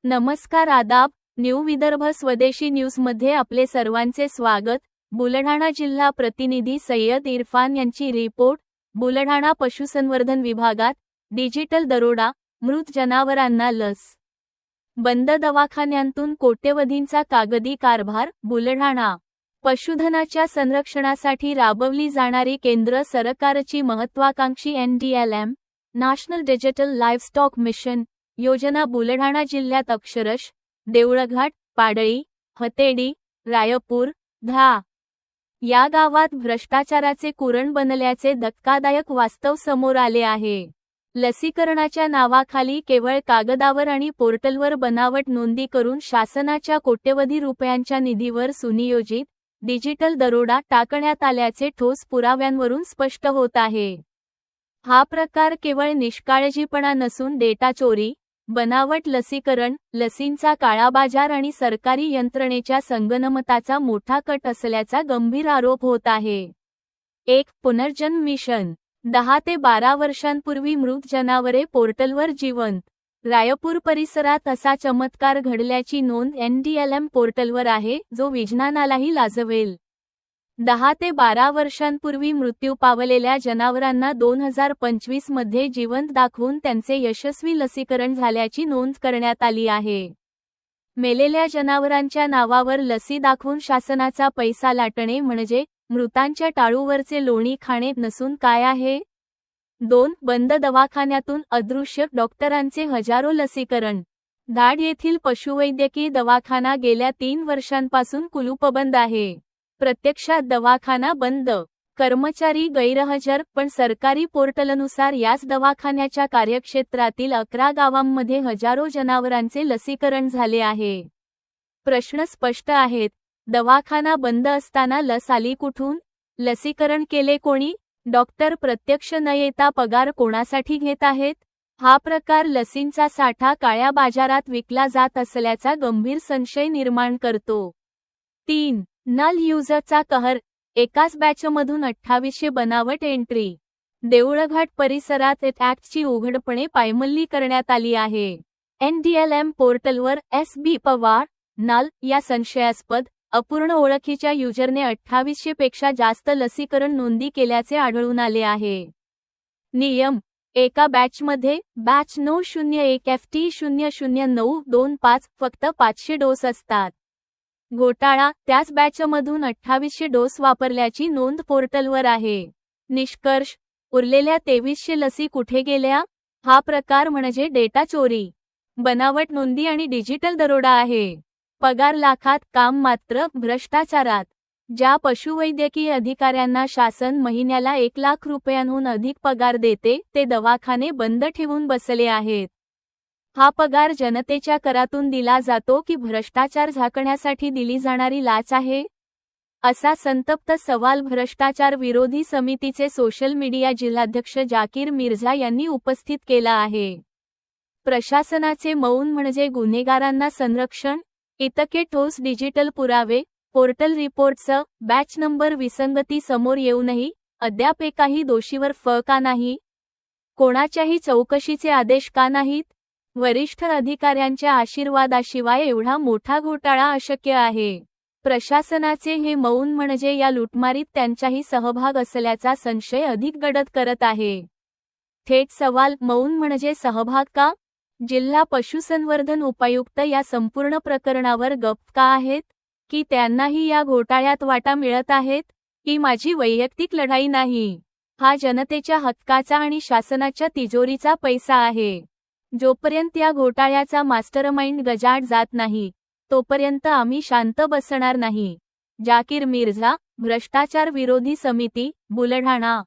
नमस्कार आदाब, न्यू विदर्भ स्वदेशी न्यूजमध्ये आपले सर्वांचे स्वागत। बुलढाणा जिल्हा प्रतिनिधी सय्यद इरफान यांची रिपोर्ट। बुलढाणा पशुसंवर्धन विभागात डिजिटल दरोडा, मृत जनावरांना लस। बंद दवाखान्यांतून कोट्यवधींचा कागदी कारभार। बुलढाणा पशुधनाच्या संरक्षणासाठी राबवली जाणारी केंद्र सरकारची महत्त्वाकांक्षी NDLM नॅशनल डिजिटल लाईव्हस्टॉक मिशन योजना बुलढाणा जिल्ह्यात अक्षरश, देऊळघाट, पाडळी, हतेडी, रायपूर, धा या गावात भ्रष्टाचाराचे कुरण बनल्याचे धक्कादायक वास्तव समोर आले आहे। लसीकरणाच्या नावाखाली केवळ कागदावर आणि पोर्टलवर बनावट नोंदी करून शासनाच्या कोट्यवधी रुपयांच्या निधीवर सुनियोजित डिजिटल दरोडा टाकण्यात आल्याचे ठोस पुराव्यांवरून स्पष्ट होत आहे। हा प्रकार केवळ निष्काळजीपणा नसून डेटा चोरी, बनावट लसीकरण, लसींचा काळाबाजार आणि सरकारी यंत्रणेच्या संगनमताचा मोठा कट असल्याचा गंभीर आरोप होत आहे। 1. पुनर्जन्म मिशन। 10 ते 12 वर्षांपूर्वी मृत जनावरे पोर्टलवर जिवंत। रायपूर परिसरात असा चमत्कार घडल्याची नोंद NDLM पोर्टलवर आहे, जो विज्ञानालाही लाजवेल। 10 ते 12 वर्षांपूर्वी मृत्यू पावलेल्या जनावरांना 2025 मध्ये जिवंत दाखवून त्यांचे यशस्वी लसीकरण झाल्याची नोंद करण्यात आली आहे। मेलेल्या जनावरांच्या नावावर लसी दाखवून शासनाचा पैसा लाटणे म्हणजे मृतांच्या टाळूवरचे लोणी खाणे नसून काय आहे? 2. बंद दवाखान्यातून अदृश्य डॉक्टरांचे हजारो लसीकरण। धाड येथील पशुवैद्यकीय दवाखाना गेल्या 3 वर्षांपासून कुलूपबंद आहे। प्रत्यक्षात दवाखाना बंद, कर्मचारी गैरहजर, पण सरकारी पोर्टलनुसार याच दवाखान्याच्या कार्यक्षेत्रातील 11 गावांमध्ये हजारो जनावरांचे लसीकरण झाले आहे। प्रश्न स्पष्ट आहेत, दवाखाना बंद असताना लस आली कुठून? लसीकरण केले कोणी? डॉक्टर प्रत्यक्ष न येता पगार कोणासाठी घेत आहेत? हा प्रकार लसींचा साठा काळ्या बाजारात विकला जात असल्याचा गंभीर संशय निर्माण करतो। 3. नल युजरचा कहर। एकाच बॅचमधून 2800 बनावट एंट्री। देऊळघाट परिसरात ॲक्टची उघडपणे पायमल्ली करण्यात आली आहे। NDLM पोर्टलवर SB पवार, नल या संशयास्पद, अपूर्ण ओळखीच्या युजरने 2800 पेक्षा जास्त लसीकरण नोंदी केल्याचे आढळून आले आहे। नियम: एका बॅचमध्ये बॅच 901 FT 00925 फक्त 500 डोस असतात। घोटाळा: त्याच बॅचमधून 2800 डोस वापरल्याची नोंद पोर्टलवर आहे। निष्कर्ष: उरलेल्या 2300 लसी कुठे गेल्या? हा प्रकार म्हणजे डेटा चोरी, बनावट नोंदी आणि डिजिटल दरोडा आहे। पगार लाखात, काम मात्र भ्रष्टाचारात। ज्या पशुवैद्यकीय अधिकाऱ्यांना शासन महिन्याला 1 लाख रुपयांहून अधिक पगार देते, ते दवाखाने बंद ठेवून बसले आहेत। हा पगार जनतेच्या करातून दिला जातो की भ्रष्टाचार झाकण्यासाठी दिली जाणारी लाच आहे? असा संतप्त सवाल भ्रष्टाचार विरोधी समितीचे सोशल मीडिया जिल्हाध्यक्ष जाकीर मिर्झा यांनी उपस्थित केला आहे। प्रशासनाचे मौन म्हणजे गुन्हेगारांना संरक्षण? इतके ठोस डिजिटल पुरावे, पोर्टल रिपोर्टसह बॅच नंबर विसंगती समोर येऊनही अद्याप एकाही दोषीवर का नाही? कोणाच्याही चौकशीचे आदेश का नाहीत? वरिष्ठ अधिकाऱ्यांच्या आशीर्वादाशिवाय एवढा मोठा घोटाळा अशक्य आहे। प्रशासनाचे हे मौन म्हणजे या लुटमारीत त्यांचाही सहभाग असल्याचा संशय अधिक गडद करत आहे। थेट सवाल: मौन म्हणजे सहभाग का? जिल्हा पशुसंवर्धन उपायुक्त या संपूर्ण प्रकरणावर गप्प का आहेत? की त्यांनाही या घोटाळ्यात वाटा मिळत आहेत? ही माझी वैयक्तिक लढाई नाही, हा जनतेच्या हक्काचा आणि शासनाच्या तिजोरीचा पैसा आहे। जोपर्यंत या घोटाळ्याचा मास्टरमाइंड गजाआड जात नाही, तोपर्यंत आम्ही शांत बसणार नाही। जाकीर मिर्झा, भ्रष्टाचार विरोधी समिती, बुलढाणा।